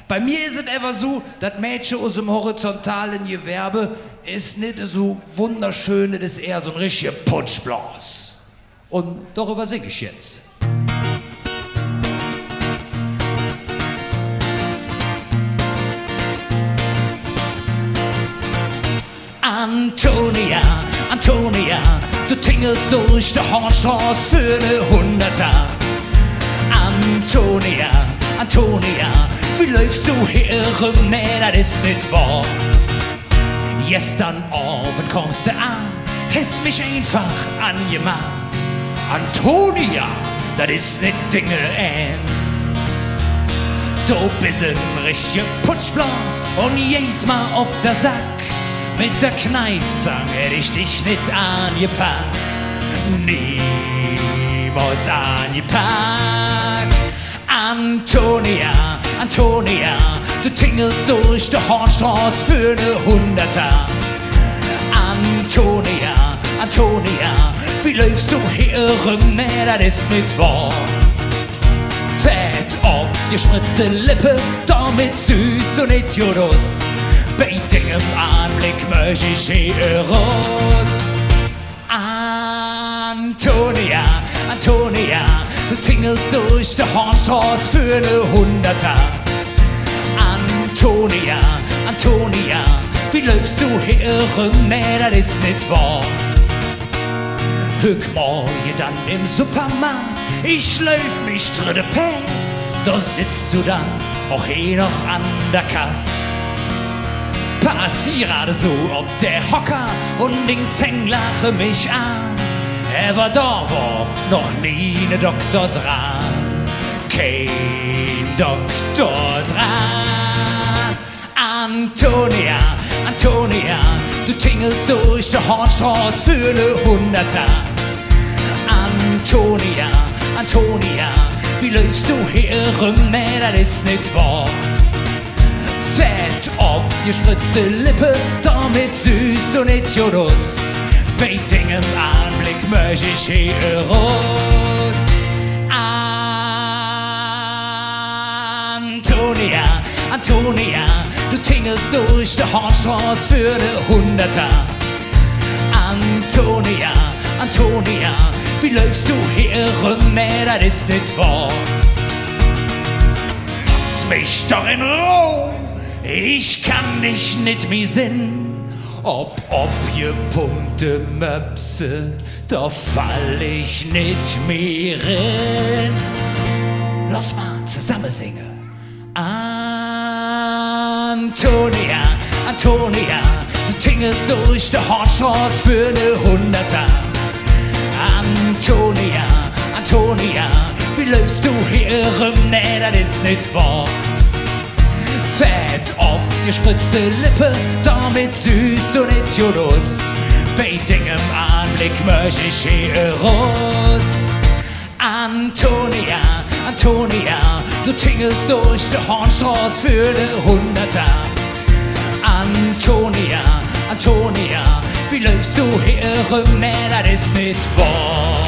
Bei mir ist es einfach so, das Mädchen aus dem horizontalen Gewerbe ist nicht so wunderschön, das ist eher so ein richtiger Putschblas. Und darüber singe ich jetzt. Antonia, Antonia, du tingelst durch die Hornstraße für ne Hunderter. Antonia, Antonia, wie läufst du hier rum? Nee, das ist nicht wahr. Gestern Abend kommst du an, hast mich einfach angemacht. Antonia, das ist nicht Dinge ernst. Du bist ein richtiger Putschblas und jedes Mal ob der Sack. Mit der Kneifzange hätte ich dich nicht angepackt. Niemals angepackt. Antonia, Antonia, du tingelst durch die Hornstraße für ne Hunderter. Antonia, Antonia, wie läufst du hier rum? Nee, das ist nicht wahr. Fett ob gespritzte Lippe, damit süß und Idiotus. Bei dem Anblick möchte ich hier raus. Antonia, Antonia, du tingelst durch die Hornstraße für ne Hunderter. Antonia, Antonia, wie läufst du hier rum? Nee, das ist nicht wahr. Hück morgen dann im Supermarkt, ich läuf mich dritte Pent. Da sitzt du dann auch hier noch an der Kasse. Pass gerade so ob der Hocker und den lache mich an. Aber da war noch nie ne Doktor dran. Kein Doktor dran. Antonia, Antonia, du tingelst durch die Hornstraße für ne Hunderter. Antonia, Antonia, wie läufst du hier rum? Nee, das ist nicht wahr. Fett ob gespritzte Lippe, damit süß und Idiotus. Bei dem Anblick möchte ich hier raus. Antonia, Antonia, du tingelst durch die Hornstraße für ne Hunderter. Antonia, Antonia, wie läufst du hier rum? Nee, das ist nicht wahr. Lass mich doch in Ruhe, ich kann dich nicht mehr sinn. Ob gepumpte Möpse, da fall ich nicht mehr rein. Lass mal zusammen singen. Antonia, Antonia, du tingelst durch die Hornstraße für ne Hunderter. Antonia, Antonia, wie läufst du hier rum? Nee, das ist nicht wahr. Fett ob gespritzte Lippe, damit süß und Idiotus. Bei dem Anblick möchte ich hier raus. Antonia, Antonia, du tingelst durch die Hornstraße für ne Hunderter. Antonia, Antonia, wie läufst du hier rum? Nee, das ist nicht wahr.